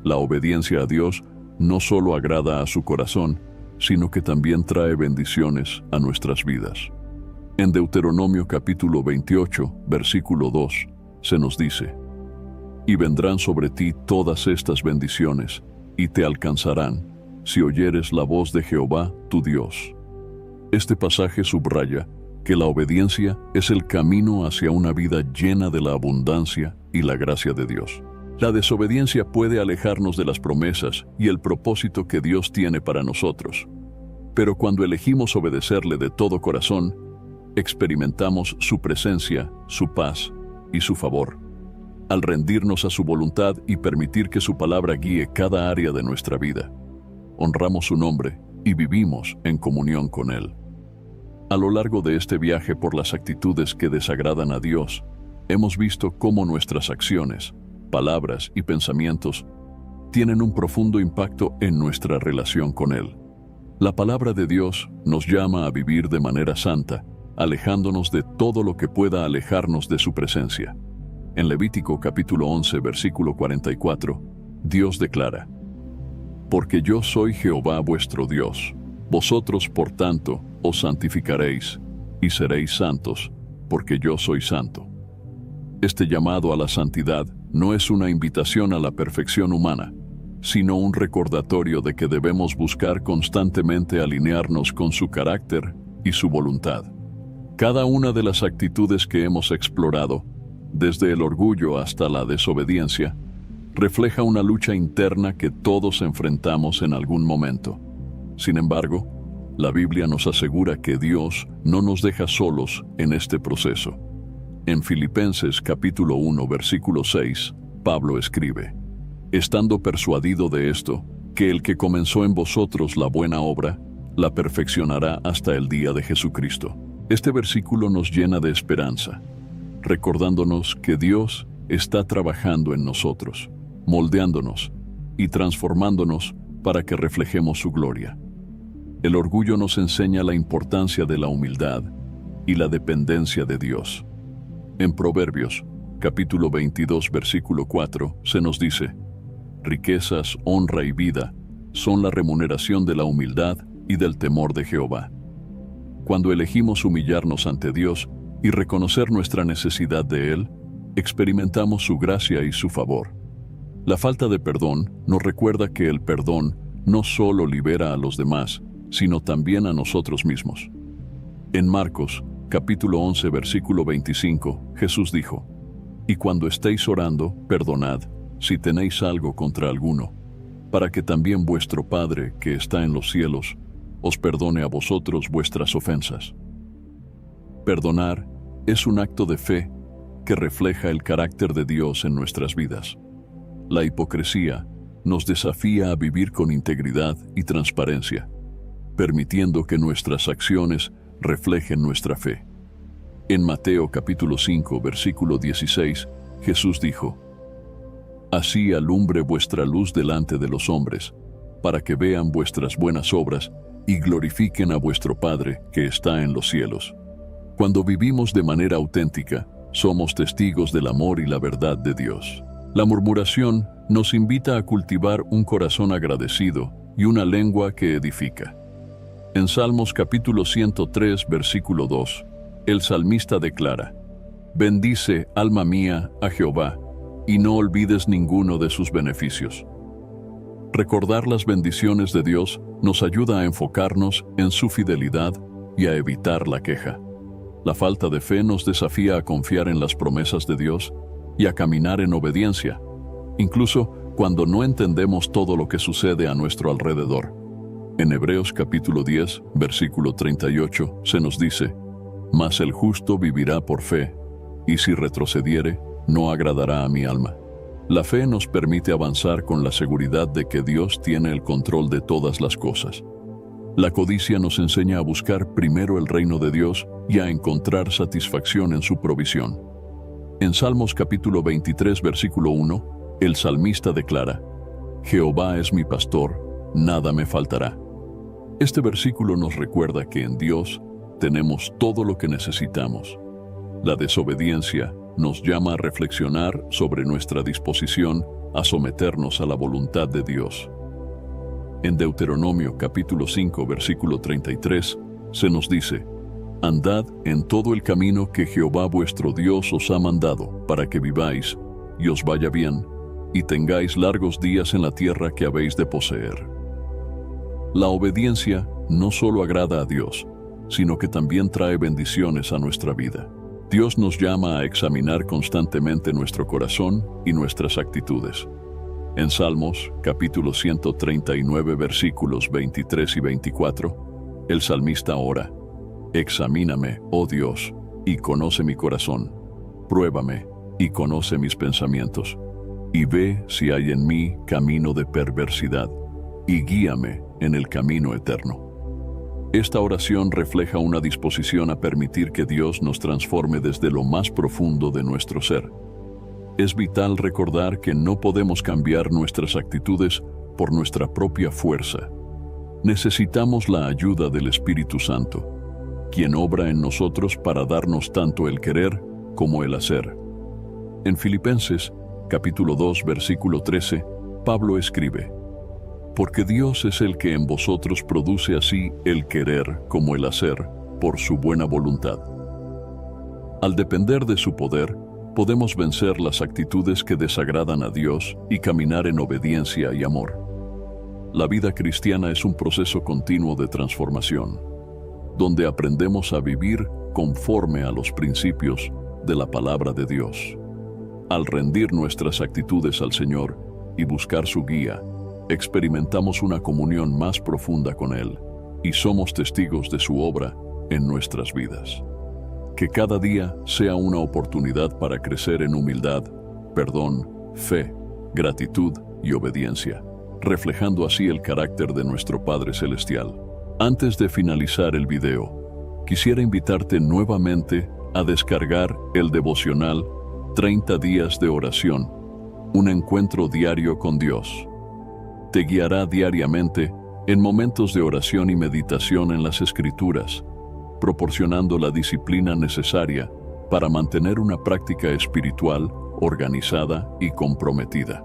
La obediencia a Dios no solo agrada a su corazón, sino que también trae bendiciones a nuestras vidas. En Deuteronomio capítulo 28, versículo 2, se nos dice: «Y vendrán sobre ti todas estas bendiciones, y te alcanzarán, si oyeres la voz de Jehová, tu Dios». Este pasaje subraya que la obediencia es el camino hacia una vida llena de la abundancia y la gracia de Dios. La desobediencia puede alejarnos de las promesas y el propósito que Dios tiene para nosotros. Pero cuando elegimos obedecerle de todo corazón, experimentamos su presencia, su paz y su favor. Al rendirnos a su voluntad y permitir que su palabra guíe cada área de nuestra vida, honramos su nombre y vivimos en comunión con Él. A lo largo de este viaje por las actitudes que desagradan a Dios, hemos visto cómo nuestras acciones, palabras y pensamientos tienen un profundo impacto en nuestra relación con Él. La palabra de Dios nos llama a vivir de manera santa, alejándonos de todo lo que pueda alejarnos de su presencia. En Levítico capítulo 11, versículo 44, Dios declara: Porque yo soy Jehová vuestro Dios, vosotros por tanto os santificaréis, y seréis santos, porque yo soy santo. Este llamado a la santidad no es una invitación a la perfección humana, sino un recordatorio de que debemos buscar constantemente alinearnos con su carácter y su voluntad. Cada una de las actitudes que hemos explorado, desde el orgullo hasta la desobediencia, refleja una lucha interna que todos enfrentamos en algún momento. Sin embargo, la Biblia nos asegura que Dios no nos deja solos en este proceso. En Filipenses capítulo 1, versículo 6, Pablo escribe: Estando persuadido de esto, que el que comenzó en vosotros la buena obra, la perfeccionará hasta el día de Jesucristo. Este versículo nos llena de esperanza, recordándonos que Dios está trabajando en nosotros, moldeándonos y transformándonos para que reflejemos su gloria. El orgullo nos enseña la importancia de la humildad y la dependencia de Dios. En Proverbios, capítulo 22, versículo 4, se nos dice: Riquezas, honra y vida son la remuneración de la humildad y del temor de Jehová. Cuando elegimos humillarnos ante Dios y reconocer nuestra necesidad de Él, experimentamos su gracia y su favor. La falta de perdón nos recuerda que el perdón no solo libera a los demás, sino también a nosotros mismos. En Marcos, capítulo 11, versículo 25, Jesús dijo: Y cuando estéis orando, perdonad, si tenéis algo contra alguno, para que también vuestro Padre, que está en los cielos, os perdone a vosotros vuestras ofensas. Perdonar es un acto de fe que refleja el carácter de Dios en nuestras vidas. La hipocresía nos desafía a vivir con integridad y transparencia, permitiendo que nuestras acciones reflejen nuestra fe. En Mateo capítulo 5, versículo 16, Jesús dijo: Así alumbre vuestra luz delante de los hombres, para que vean vuestras buenas obras y glorifiquen a vuestro Padre que está en los cielos. Cuando vivimos de manera auténtica, somos testigos del amor y la verdad de Dios. La murmuración nos invita a cultivar un corazón agradecido y una lengua que edifica. En Salmos capítulo 103, versículo 2, el salmista declara: Bendice, alma mía, a Jehová, y no olvides ninguno de sus beneficios. Recordar las bendiciones de Dios nos ayuda a enfocarnos en su fidelidad y a evitar la queja. La falta de fe nos desafía a confiar en las promesas de Dios y a caminar en obediencia, incluso cuando no entendemos todo lo que sucede a nuestro alrededor. En Hebreos capítulo 10, versículo 38, se nos dice: Mas el justo vivirá por fe, y si retrocediere, no agradará a mi alma. La fe nos permite avanzar con la seguridad de que Dios tiene el control de todas las cosas. La codicia nos enseña a buscar primero el reino de Dios y a encontrar satisfacción en su provisión. En Salmos capítulo 23, versículo 1, el salmista declara: Jehová es mi pastor, nada me faltará. Este versículo nos recuerda que en Dios tenemos todo lo que necesitamos. La desobediencia nos llama a reflexionar sobre nuestra disposición a someternos a la voluntad de Dios. En Deuteronomio capítulo 5, versículo 33, se nos dice: Andad en todo el camino que Jehová vuestro Dios os ha mandado, para que viváis, y os vaya bien, y tengáis largos días en la tierra que habéis de poseer. La obediencia no solo agrada a Dios, sino que también trae bendiciones a nuestra vida. Dios nos llama a examinar constantemente nuestro corazón y nuestras actitudes. En Salmos, capítulo 139, versículos 23 y 24, el salmista ora: Examíname, oh Dios, y conoce mi corazón. Pruébame y conoce mis pensamientos. Y ve si hay en mí camino de perversidad, y guíame en el camino eterno. Esta oración refleja una disposición a permitir que Dios nos transforme desde lo más profundo de nuestro ser. Es vital recordar que no podemos cambiar nuestras actitudes por nuestra propia fuerza. necesitamos la ayuda del Espíritu Santo, quien obra en nosotros para darnos tanto el querer como el hacer. En Filipenses, capítulo 2, versículo 13, Pablo escribe: porque Dios es el que en vosotros produce así el querer como el hacer, por su buena voluntad. Al depender de su poder, podemos vencer las actitudes que desagradan a Dios y caminar en obediencia y amor. La vida cristiana es un proceso continuo de transformación, donde aprendemos a vivir conforme a los principios de la palabra de Dios. Al rendir nuestras actitudes al Señor y buscar su guía, experimentamos una comunión más profunda con Él y somos testigos de su obra en nuestras vidas. Que cada día sea una oportunidad para crecer en humildad, perdón, fe, gratitud y obediencia, reflejando así el carácter de nuestro Padre Celestial. Antes de finalizar el video, quisiera invitarte nuevamente a descargar el devocional 30 días de oración, un encuentro diario con Dios. Te guiará diariamente en momentos de oración y meditación en las Escrituras, proporcionando la disciplina necesaria para mantener una práctica espiritual organizada y comprometida.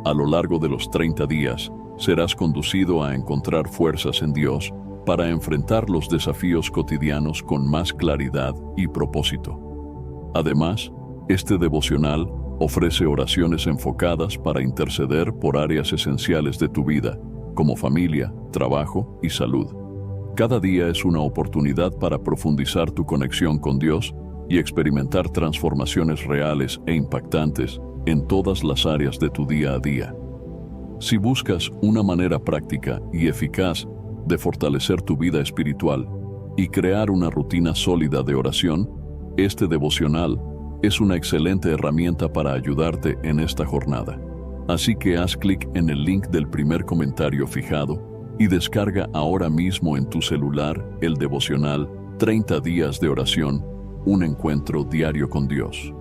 A lo largo de los 30 días, serás conducido a encontrar fuerzas en Dios para enfrentar los desafíos cotidianos con más claridad y propósito. Además, este devocional ofrece oraciones enfocadas para interceder por áreas esenciales de tu vida, como familia, trabajo y salud. Cada día es una oportunidad para profundizar tu conexión con Dios y experimentar transformaciones reales e impactantes en todas las áreas de tu día a día. Si buscas una manera práctica y eficaz de fortalecer tu vida espiritual y crear una rutina sólida de oración, este devocional es una excelente herramienta para ayudarte en esta jornada. Así que haz clic en el link del primer comentario fijado y descarga ahora mismo en tu celular el devocional 30 días de oración, un encuentro diario con Dios.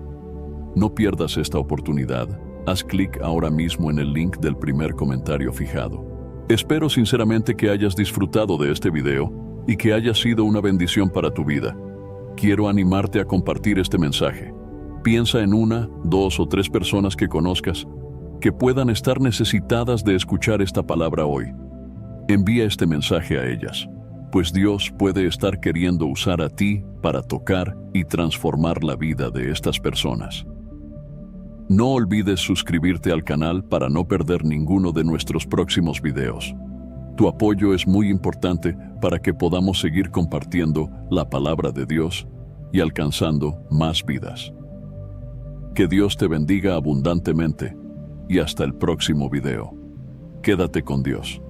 No pierdas esta oportunidad. Haz clic ahora mismo en el link del primer comentario fijado. Espero sinceramente que hayas disfrutado de este video y que haya sido una bendición para tu vida. Quiero animarte a compartir este mensaje. Piensa en 1, 2 o 3 personas que conozcas que puedan estar necesitadas de escuchar esta palabra hoy. Envía este mensaje a ellas, pues Dios puede estar queriendo usar a ti para tocar y transformar la vida de estas personas. No olvides suscribirte al canal para no perder ninguno de nuestros próximos videos. Tu apoyo es muy importante para que podamos seguir compartiendo la palabra de Dios y alcanzando más vidas. Que Dios te bendiga abundantemente y hasta el próximo video. Quédate con Dios.